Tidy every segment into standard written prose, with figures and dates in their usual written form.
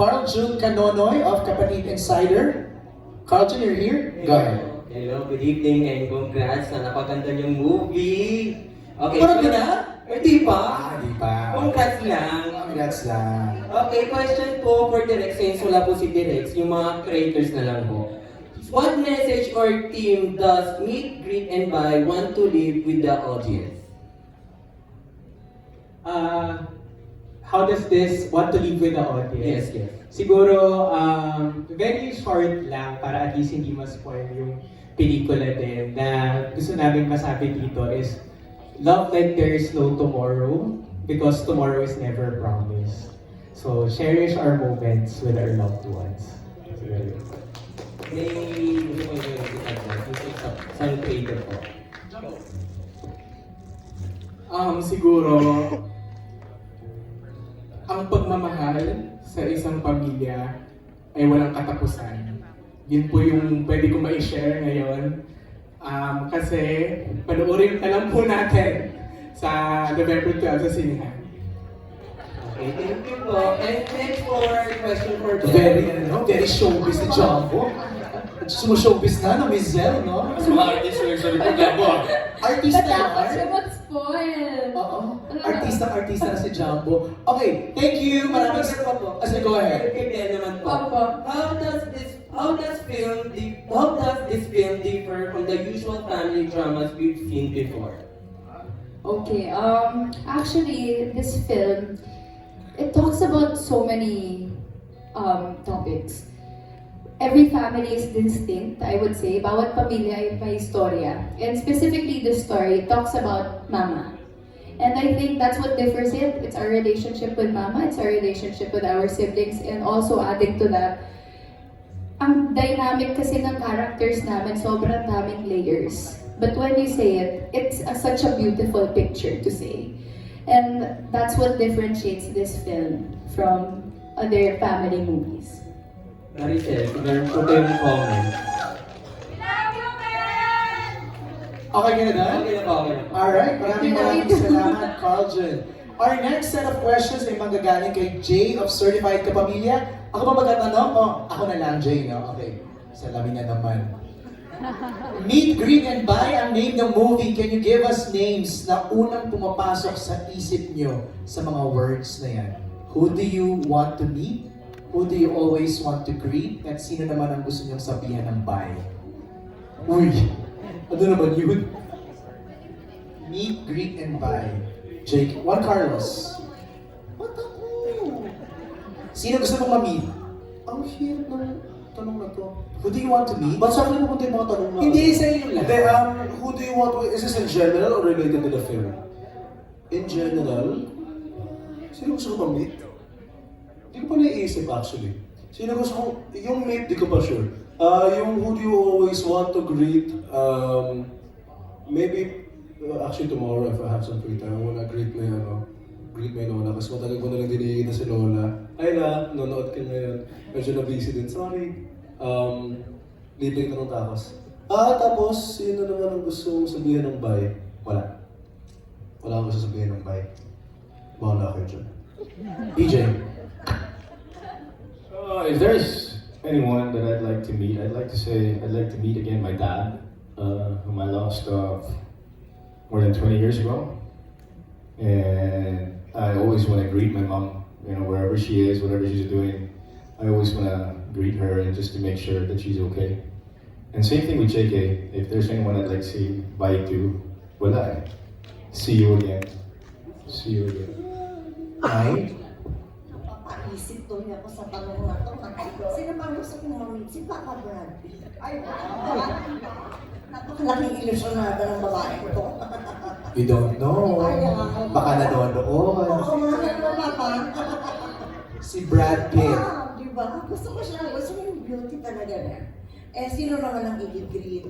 Carl June Canonoy of Kapatid Insider. Carlton, you're here? Go ahead. Hello, good evening and congrats na napaganda yung movie. Okay, Parang na? Hindi pa. Di pa. Congrats lang. Congrats lang. Okay, question po for Direk, since wala po si Direk, yung mga creators na lang po. What message or theme does Meet, Greet, and Buy want to leave with the audience? How does this want to leave with the audience? Yes. Siguro, very short lang para at least hindi ma-spoil yung pelikula din na gusto namin masabi dito is love like there is no tomorrow because tomorrow is never promised. So, cherish our moments with our loved ones. May gusto ko yung sa creator po. Siguro, ang pagmamahal sa isang pamilya ay walang katapusan. Yun po yung pwede ko ma-share ngayon. Kasi panoorin na lang po natin sa November 12 sa sinihan. Okay, thank you po. And next for question for Very showbiz si Jumbo. Sumo-showbiz na, no, Miss Zell, no? Mga artist yung sa programa. Artista Matapos na, siya mag-spoil. Oo. Artista na si Jumbo. Okay, thank you. Maraming pa po. Sige, go ahead. Kaya naman po. Opo. How does this film differ from the usual family dramas we've seen before? Okay, actually, this film, it talks about so many topics. Every family is distinct, I would say. Bawat pamilya ay may istorya. And specifically, the story talks about mama. And I think that's what differs it. It's our relationship with mama, it's our relationship with our siblings, and also adding to that, ang dynamic kasi ng characters namin, sobrang daming layers. But when you say it, it's such a beautiful picture to say. And that's what differentiates this film from other family movies. Maricel, meron po kayong comment. Okay ka na dahil? Okay na po. Alright, maraming salamat, Carl Jun. Our next set of questions ay manggagaling kay Jay of Certified Kapamilya. Ako ba magtatanong? Ako na lang, Jay, no? Okay, salamin na naman. Meet, Greet, and Buy ang name ng movie. Can you give us names na unang pumapasok sa isip nyo sa mga words na yan? Who do you want to meet? Who do you always want to greet? At sino naman ang gusto nyong sabihan ng bye? Uy! Ano naman yun? Meet, greet, and buy. Jake, Juan Carlos. What ako? Sino gusto mong ma-meet? Ang hirap ng tanong na to. Who do you want to meet? Ba't sa akin napunta yung mga tanong na? Hindi, sa inyo lang. Hindi, who do you want to... Is this in general or related to the film? In general, sino gusto ko ma-meet? Hindi ko pa naiisip actually. Sino gusto ko... Yung meet, di ko pa sure. Yung who do you always want to greet, maybe, actually tomorrow if I have some free time, I wanna greet my lola kasi matagal ko na lang dinigita si lola. Ay na, nanonood ka ngayon. Medyo na-busy din, sorry. Libre ka ng tapos. Tapos, sino naman ang gusto mong sabihin ng bye? Wala. Wala akong gusto sabihin ng bye. Bahala kayo dyan. DJ. If there's anyone that I'd like to meet, I'd like to say I'd like to meet again my dad, whom I lost more than 20 years ago. And I always want to greet my mom, wherever she is, whatever she's doing. I always want to greet her and just to make sure that she's okay. And same thing with JK. If there's anyone I'd like to say bye to, wala. See you again. See you again. Ay? Napapaisip tuloy ako sa tanong na to. Sino bang gusto kong mamit? Si Papa Brad Pitt. Ay, napakalaking ilusyonada ng babae ko. You don't know. Baka nanonood. Oo nga, Papa. Si Brad Pitt. Di ba? Gusto ko siya. Gusto ko yung beauty talaga na. Eh, sino naman ang i-greet?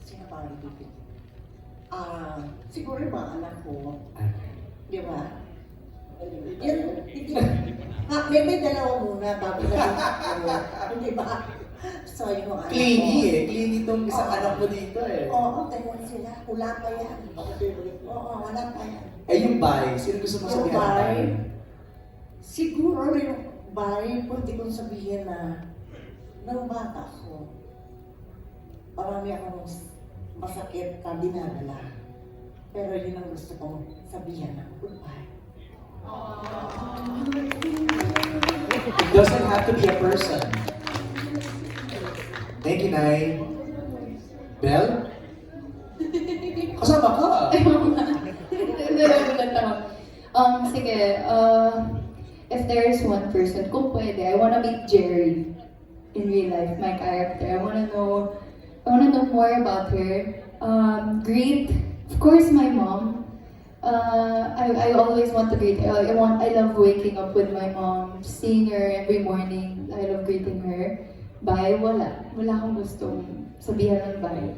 Sino pa ang i-greet? Siguro yung mga anak ko. Di ba? Yan, hindi. May dalawa muna bago na hindi ba? So, yung mga Clingy Clingy tong isang anak mo dito eh. Oo, ganyan sila. Wala pa yan. Oo, wala pa yan. Eh yung bye, sino gusto mo Yung sabihin ng bye? bye? Siguro yung Bari, pwede kong sabihin na nung bata ko, marami akong masakit na dinadala. Pero yun ang gusto kong sabihin na goodbye. It doesn't have to be a person. Thank you, Nay. Belle? Kasama ka. Sige, if there is one person, kung pwede, I wanna meet Jerry in real life, my character. I wanna know more about her. Greet, of course, my mom. I always want to greet her. I love waking up with my mom, seeing her every morning. I love greeting her. Bye, wala. Wala akong gustong sabihan ng bye.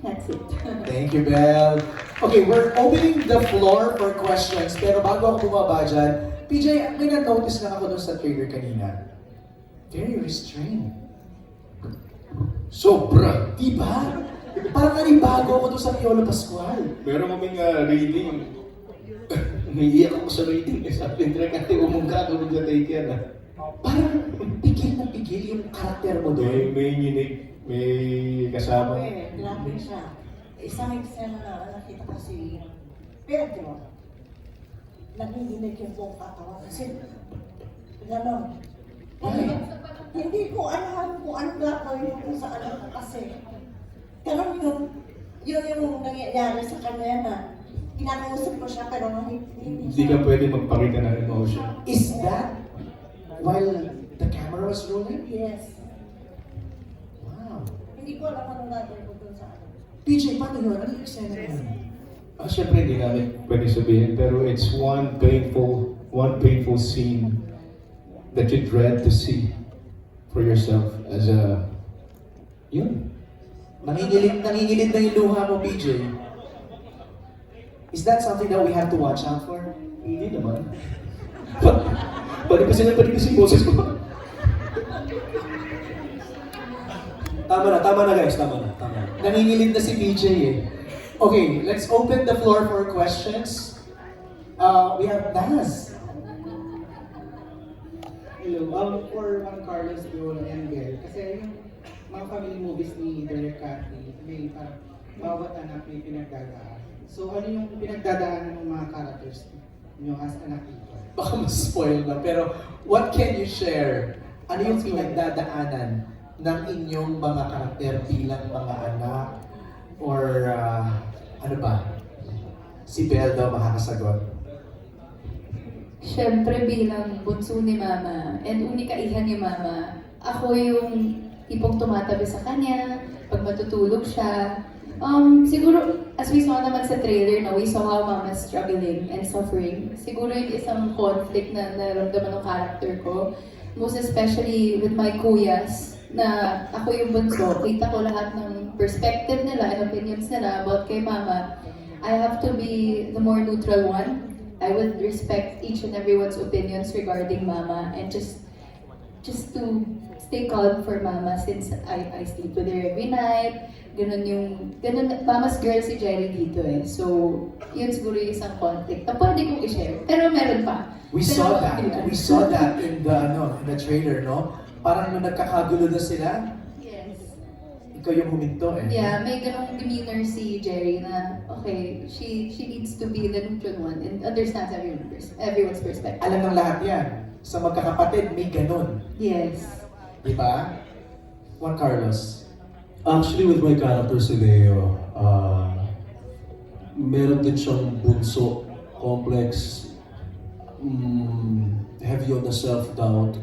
That's it. Thank you, Belle. Okay, we're opening the floor for questions. Pero bago ako bumaba dyan, PJ, may na-notice lang ako dun sa trailer kanina. Very restrained. Sobra! Diba? Parang nanibago ako dun sa Piolo Pascual. Meron kaming reading. Umiiyak ako sa reading. Sabi nila kasi umungka ako nung take yan. Parang pigil na pigil yung karakter mo doon. May unique, may kasama. Grabe siya. Isang eksena na nakita ko si Pedro. Nanginginig yung buong katawan kasi gano'n. Hindi ko alam kung ano gagawin ko sa anak ko kasi gano'n yun yung nangyayari sa kanya na kinakausap ko siya pero Hindi ka pwede magpakita ng emotion. Is that while the camera was rolling? Yes. Wow. Hindi ko alam anong gagawin ko dun sa anak. PJ, paano yun? Ano yung eksena na yun? Siyempre hindi namin pwede sabihin, pero it's one painful scene that you dread to see for yourself as a, yun. Nangingilid na yung luha mo, PJ. Is that something that we have to watch out for? Hindi naman. Pwede kasi yung boses ko. Tama na guys, tama na. Nangingilid na si PJ eh. Okay, let's open the floor for questions. We have Naz. Hello, for Juan Carlos, Joel, and Belle, kasi yung mga family movies ni Derek Cathy, may parang bawat anak may pinagdadaan. So ano yung pinagdadaanan ng mga characters nyo as anak dito? Baka mas-spoil na, pero what can you share? Ano yung pinagdadaanan ng inyong mga karakter bilang mga anak? Or ano ba? Si Belle daw makakasagot. Siyempre bilang bunso ni Mama and unika iha ni Mama, ako yung tipong tumatabi sa kanya pag matutulog siya. Siguro, as we saw naman sa trailer, we saw how Mama's struggling and suffering. Siguro yung isang conflict na naramdaman ng character ko, most especially with my kuyas, na ako yung bunso, kita ko lahat ng perspective nila and opinions nila about kay Mama. I have to be the more neutral one. I would respect each and everyone's opinions regarding Mama and just to stay calm for Mama since I sleep with her every night. Ganun, Mama's girl si Jerry dito eh. So, yun siguro yung isang conflict na pwede kong i-share. Pero meron pa. We saw that in the trailer, no? Parang nung nagkakagulo na sila, Yes. ikaw yung huminto eh. Yeah, may ganung demeanor si Jerry na, okay, she needs to be the neutral one and understands everyone's perspective. Alam ng lahat yan. Sa magkakapatid, may ganun. Yes. Di ba? Juan Carlos. Actually, with my character si Leo, meron din siyang bunso, complex, heavy on the self-doubt,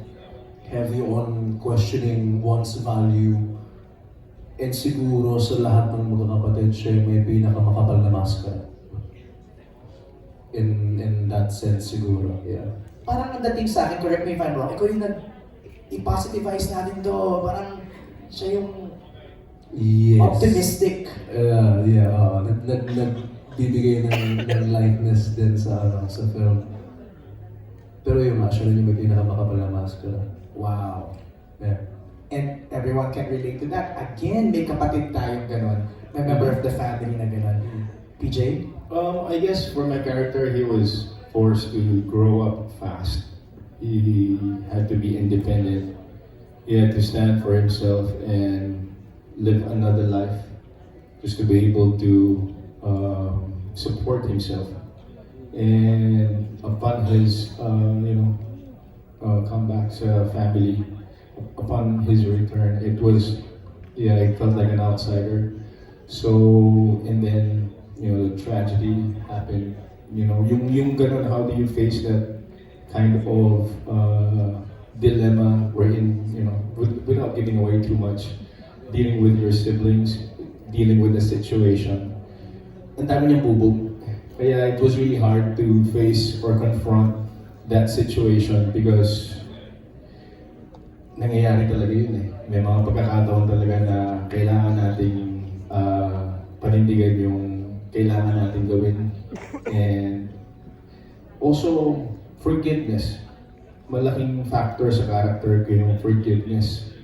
heavy on questioning one's value, and siguro sa lahat ng mga kapatid, siya may pinakamakapal na maskara. In that sense siguro, yeah. Parang ang dating sa akin, correct me if I'm wrong, ikaw yung i-positivize natin to. Parang siya yung Yes. optimistic. Nagbibigay ng lightness din sa film. Pero yung actually yung may pinakamakapal na maskara. Wow. Yeah. And everyone can relate to that. Again, may kapatid tayong ganun. May member of the family na ganun. PJ? I guess for my character, he was forced to grow up fast. he had to be independent. He had to stand for himself and live another life just to be able to support himself. And upon his, comeback to family, upon his return, it was, I felt like an outsider. So, and then, the tragedy happened. Yung ganun, how do you face that kind of dilemma wherein, without giving away too much, dealing with your siblings, dealing with the situation. Ang dami niyang bubog. Kaya it was really hard to face or confront that situation because nangyayari talaga yun eh. May mga pagkakataon talaga na kailangan nating panindigan yung kailangan nating gawin. And also, forgiveness. Malaking factor sa character ko yung forgiveness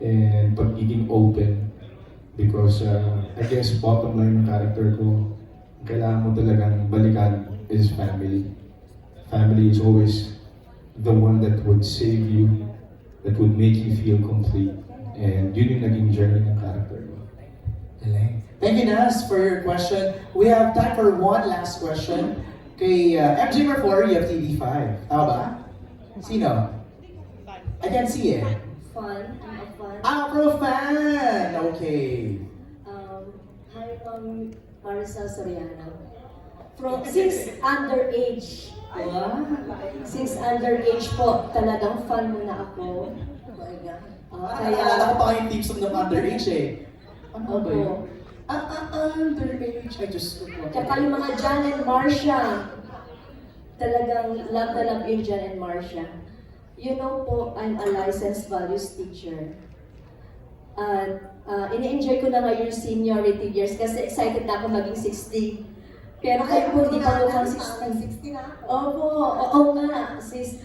and pagiging open. Because I guess bottom line ng character ko, kailangan mo talagang balikan is family. Family is always the one that would save you, that would make you feel complete. And yun yung naging journey ng character ko. Galing. Thank you, Nas, for your question. We have time for one last question. Kay MJ Marfor, you have TV5. Tama ba? Sino? I can't see it. Fun. I'm a fun. Afro fan! Okay. Hi, Maricel Soriano. Since underage. Wow. Since underage po, talagang fan mo na ako. Oh my God. Naalala ko pa kayong team song ng underage eh. Ano ba yun? Opo. Underage. I just... Tsaka yung mga Jan and Marcia. Talagang love na love yung Jan and Marcia. You know po, I'm a licensed values teacher. At ini-enjoy ko na ngayon yung seniority years kasi excited na ako maging 60. Pero kayo po hindi pa mukhang 60. 60 na ako. Opo, oo nga, sis.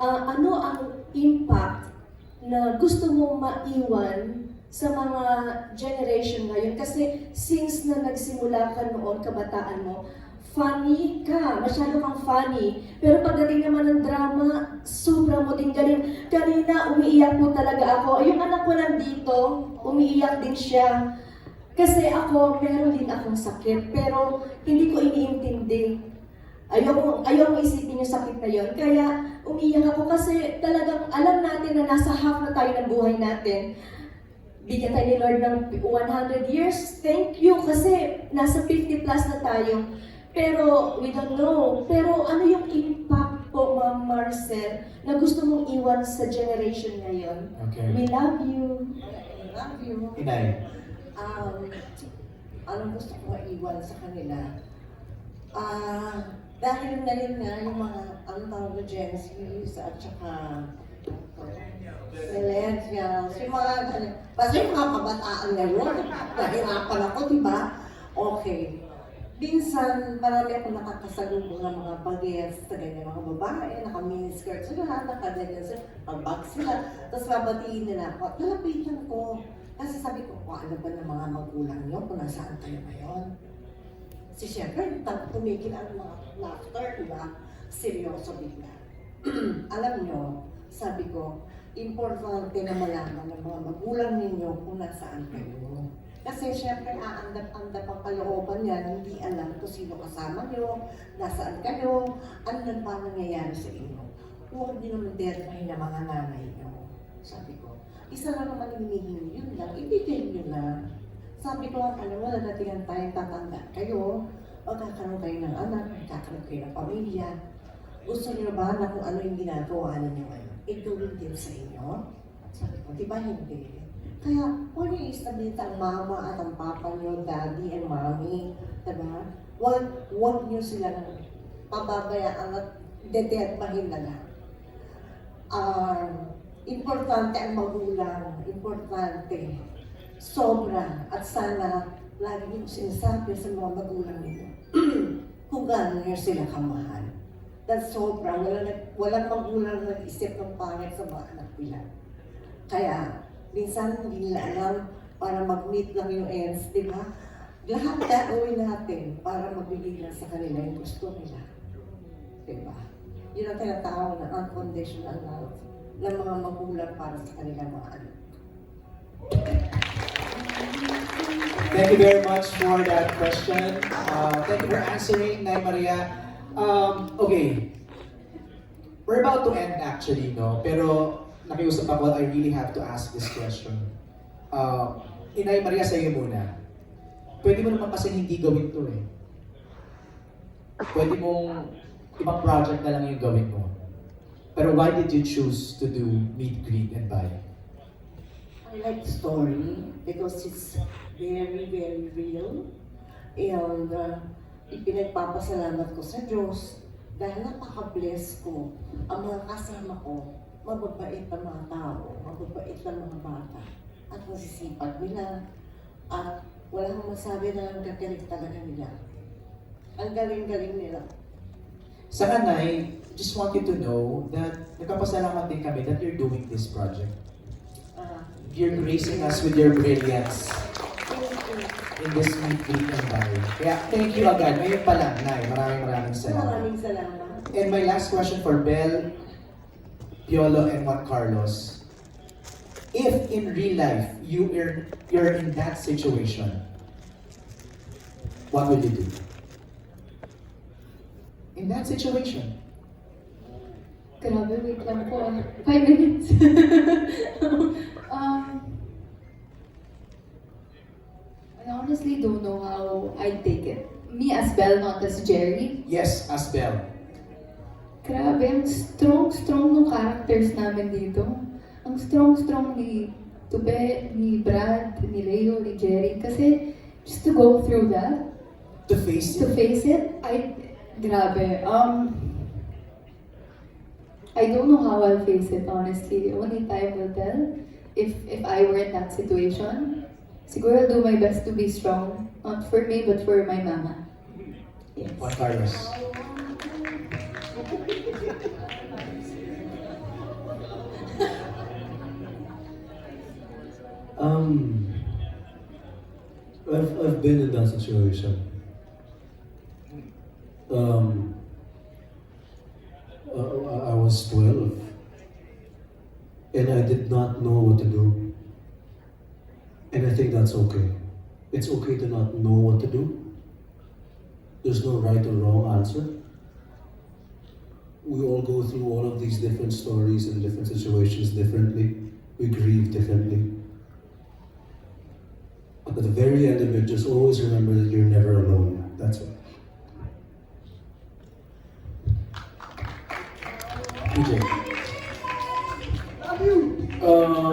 Ano ang impact na gusto mong maiwan sa mga generation ngayon? Kasi since na nagsimula ka noon, kabataan mo, funny ka, masyado kang funny. Pero pagdating naman ng drama, sobra mo din galing. Kanina, umiiyak po talaga ako. Yung anak ko nandito, umiiyak din siya. Kasi ako, meron din akong sakit, pero hindi ko iniintindi. Ayoko isipin yung sakit na yon. Kaya umiiyak ako kasi talagang alam natin na nasa half na tayo ng buhay natin. Bigyan tayo ni Lord ng 100 years. Thank you kasi nasa 50 plus na tayo. Pero we don't know. Pero ano yung impact po, Ma'am Maricel, na gusto mong iwan sa generation ngayon? Okay. We love you. I love you. Inay. Anong gusto ko maiwan sa kanila? Dahil na rin nga yung mga, ang tawag na Gen Z at saka millennials, yung mga ganun. Basta yung mga kabataan ngayon, nahirapan ako, di ba? Okay. Minsan, marami ako nakakasalubong ng mga bagets sa ganyan mga babae, naka-miniskirt sila, naka-ganyan sila, mag-bag sila, tapos babatiin nila ako. Lalapitan ko. Kasi sabi ko, ano ba ng mga magulang nyo kung nasaan kayo ngayon? Kasi syempre, tumigil ang mga laughter, diba? Seryoso bigla. Alam nyo, sabi ko, importante na malaman ng mga magulang ninyo kung nasaan kayo. Kasi syempre, aandap-andap ang kalooban yan, hindi alam kung sino kasama nyo, nasaan kayo, ano nang pa nangyayari sa inyo. Huwag nyo naman dermahin ng mga nanay nyo. Sabi ko, isa lang naman hinihingi, yun lang, ibigay nyo na. Sabi ko, alam mo, nadatingan tayong tatanda kayo, magkakaroon kayo ng anak, magkakaroon kayo ng pamilya. Gusto nyo ba na kung ano yung ginagawa ninyo ngayon, ituloy din sa inyo? Sabi ko, di ba hindi? Kaya, huwag niyo istabilita ang mama at ang papa niyo, daddy and mommy, diba? Huwag niyo sila nang pababayaan at dedetmahin na lang. Importante ang magulang, importante, sobra, at sana lagi niyo sinasabi sa mga magulang niyo kung gaano niyo sila kamahal. Dahil sobra, walang magulang nag-isip ng pangit sa mga anak nila. Kaya, minsan hindi nila alam para mag-meet lang yung ends, di ba? Lahat gagawin natin para magbigay lang sa kanila yung gusto nila. Di ba? Yun ang tinatawag na unconditional love ng mga magulang para sa kanilang mga anak. Thank you very much for that question. Thank you for answering, Nay Maria. Okay, we're about to end actually, no? Pero nakiusap ako, I really have to ask this question. Inay Maria, sa iyo muna. Pwede mo naman kasi hindi gawin to eh. Pwede mong ibang project na lang yung gawin mo. Pero why did you choose to do meet, greet, and buy? I like the story because it's very, very real. And ipinagpapasalamat ko sa Diyos dahil napaka-bless ko. Ang mga kasama ko, mababait na mga tao, mababait na mga bata, at masisipag nila. At wala akong masabi na ang gagaling talaga nila. Ang galing-galing nila. Sa kanay, just want you to know that nagpapasalamat din kami that you're doing this project. You're gracing us with your brilliance in this meet, greet, and buy. Kaya thank you agad. Ngayon pa lang, Nay. Maraming salamat. Maraming salamat. And my last question for Belle, Piolo, and Juan Carlos. If in real life you're in that situation, what will you do? In that situation. Grabe, wait lang po. 5 minutes. I honestly don't know how I'd take it. Me as Belle, not as Jerry. Yes, as Belle. Grabe, ang strong ng characters namin dito. Ang strong ni Tube, ni Brad, ni Leo, ni Jerry. Kasi just to go through that, To face to it. face it, grabe. I don't know how I'll face it, honestly. Only time will tell. If I were in that situation, siguro I'll do my best to be strong. Not for me, but for my mama. Yes. Juan Carlos. I've been in that situation. I was 12 and I did not know what to do. And I think that's okay. It's okay to not know what to do. There's no right or wrong answer. We all go through all of these different stories and different situations differently. We grieve differently. But at the very end of it, just always remember that you're never alone. That's it. PJ.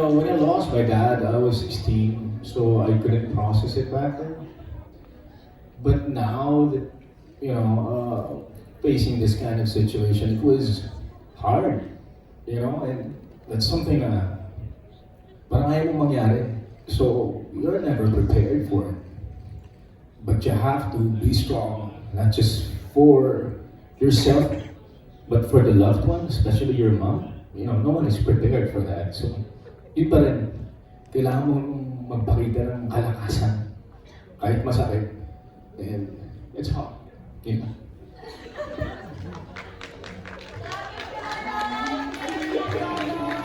When I lost my dad, I was 16, so I couldn't process it back then. But now that, facing this kind of situation, it was hard, and that's something na parang ayaw mong mangyari. So, you're never prepared for it. But you have to be strong, not just for yourself, but for the loved one, especially your mom. No one is prepared for that. So, yun pa rin, kailangan mong magpakita ng kalakasan, kahit masakit. And it's hard.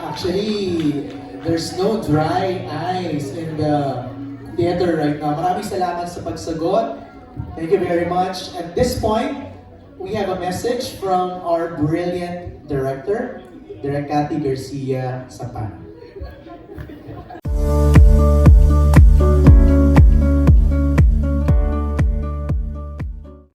Actually, there's no dry eyes in the theater right now. Maraming salamat sa pagsagot. Thank you very much. At this point, we have a message from our brilliant director, Direk Cathy Garcia Sapan.